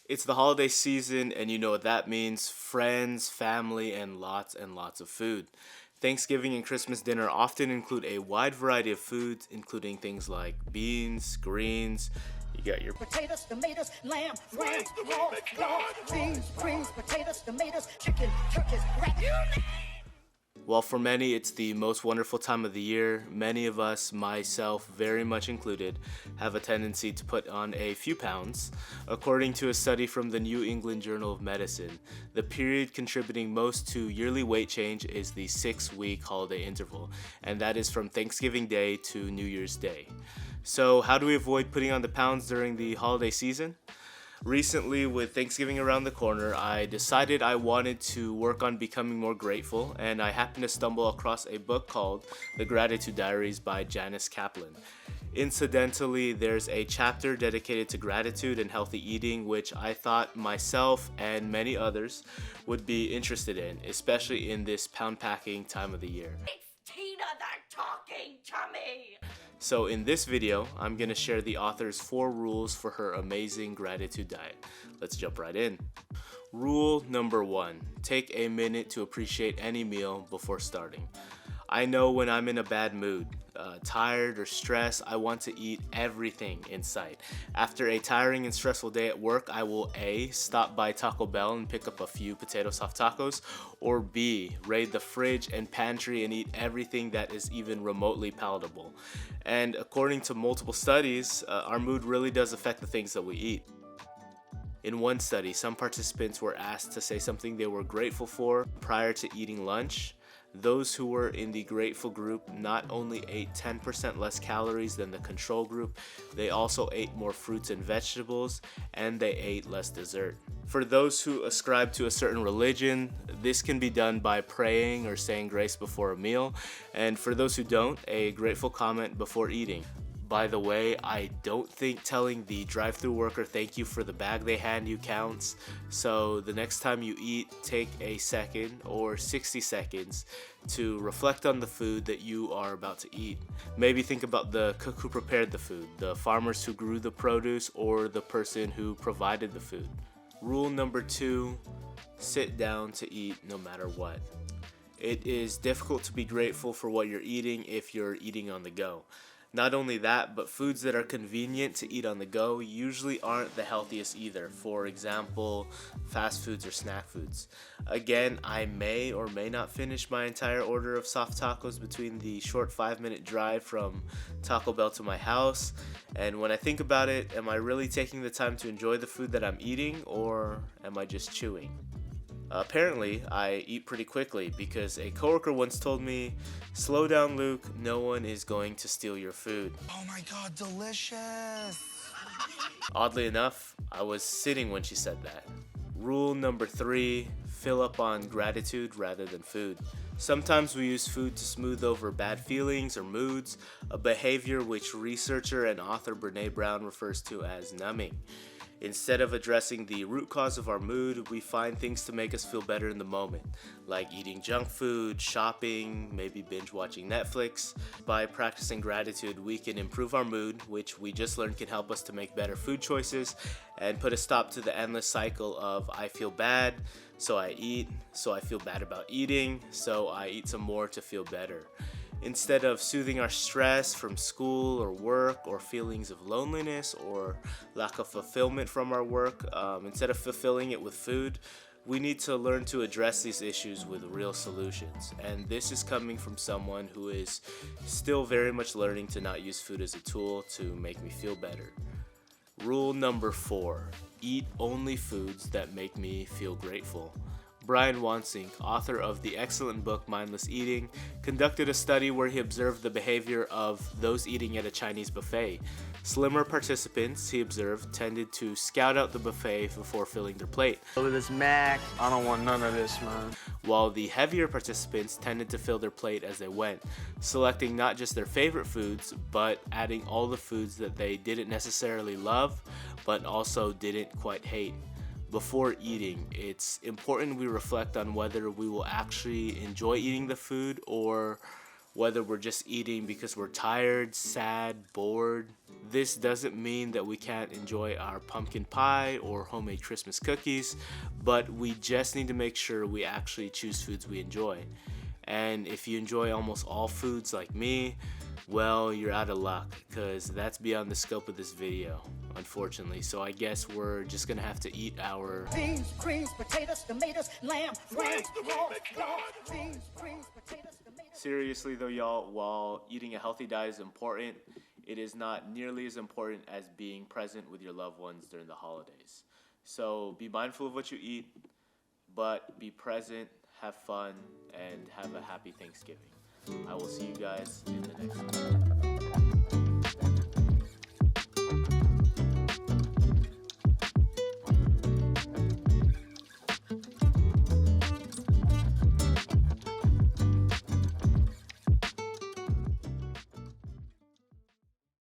It's the holiday season, and you know what that means: friends, family, and lots of food. Thanksgiving and Christmas dinner often include a wide variety of foods, including things like beans, greens. You got your Potatoes, tomatoes, lamb, ram, raw, dog, beans, greens, potatoes, tomatoes, chicken, turkeys, rat. While for many it's the most wonderful time of the year, many of us, myself very much included, have a tendency to put on a few pounds. According to a study from the New England Journal of Medicine, the period contributing most to yearly weight change is the 6-week holiday interval, and that is from Thanksgiving Day to New Year's Day. So, how do we avoid putting on the pounds during the holiday season? Recently, with Thanksgiving around the corner, I decided I wanted to work on becoming more grateful, and I happened to stumble across a book called The Gratitude Diaries by Janice Kaplan. Incidentally, there's a chapter dedicated to gratitude and healthy eating, which I thought myself and many others would be interested in, especially in this pound packing time of the year. It's Tina the talking tummy. So in this video, I'm going to share the author's 4 rules for her amazing gratitude diet. Let's jump right in. Rule number 1, take a minute to appreciate any meal before starting. I know when I'm in a bad mood, tired or stressed, I want to eat everything in sight. After a tiring and stressful day at work, I will A, stop by Taco Bell and pick up a few potato soft tacos, or B, raid the fridge and pantry and eat everything that is even remotely palatable. And according to multiple studies, our mood really does affect the things that we eat. In one study, some participants were asked to say something they were grateful for prior to eating lunch. Those who were in the grateful group not only ate 10% less calories than the control group, they also ate more fruits and vegetables, and they ate less dessert. For those who ascribe to a certain religion, this can be done by praying or saying grace before a meal, and for those who don't, a grateful comment before eating. By the way, I don't think telling the drive-thru worker thank you for the bag they hand you counts. So the next time you eat, take a second or 60 seconds to reflect on the food that you are about to eat. Maybe think about the cook who prepared the food, the farmers who grew the produce, or the person who provided the food. Rule number 2, sit down to eat no matter what. It is difficult to be grateful for what you're eating if you're eating on the go. Not only that, but foods that are convenient to eat on the go usually aren't the healthiest either. For example, fast foods or snack foods. Again, I may or may not finish my entire order of soft tacos between the short 5-minute drive from Taco Bell to my house. And when I think about it, am I really taking the time to enjoy the food that I'm eating, or am I just chewing? Apparently, I eat pretty quickly because a coworker once told me, "Slow down, Luke, no one is going to steal your food." Oh my god, delicious! Oddly enough, I was sitting when she said that. Rule number 3, fill up on gratitude rather than food. Sometimes we use food to smooth over bad feelings or moods, a behavior which researcher and author Brené Brown refers to as numbing. Instead of addressing the root cause of our mood, we find things to make us feel better in the moment, like eating junk food, shopping, maybe binge watching Netflix. By practicing gratitude, we can improve our mood, which we just learned can help us to make better food choices and put a stop to the endless cycle of I feel bad, so I eat, so I feel bad about eating, so I eat some more to feel better. Instead of soothing our stress from school or work or feelings of loneliness or lack of fulfillment from our work, instead of fulfilling it with food, we need to learn to address these issues with real solutions. And this is coming from someone who is still very much learning to not use food as a tool to make me feel better. Rule number 4, eat only foods that make me feel grateful. Brian Wansink, author of the excellent book Mindless Eating, conducted a study where he observed the behavior of those eating at a Chinese buffet. Slimmer participants, he observed, tended to scout out the buffet before filling their plate, Look at this Mac. I don't want none of this, man. while the heavier participants tended to fill their plate as they went, selecting not just their favorite foods, but adding all the foods that they didn't necessarily love, but also didn't quite hate. Before eating, it's important we reflect on whether we will actually enjoy eating the food or whether we're just eating because we're tired, sad, bored. This doesn't mean that we can't enjoy our pumpkin pie or homemade Christmas cookies, but we just need to make sure we actually choose foods we enjoy. And if you enjoy almost all foods like me, well, you're out of luck, because that's beyond the scope of this video, unfortunately. So I guess we're just gonna have to eat our Beans, greens, potatoes, tomatoes, lamb, ram, raw, dog. Beans, greens, potatoes, tomatoes. Seriously though, y'all, while eating a healthy diet is important, it is not nearly as important as being present with your loved ones during the holidays. So be mindful of what you eat, but be present, have fun, and have a happy Thanksgiving. I will see you guys in the next one.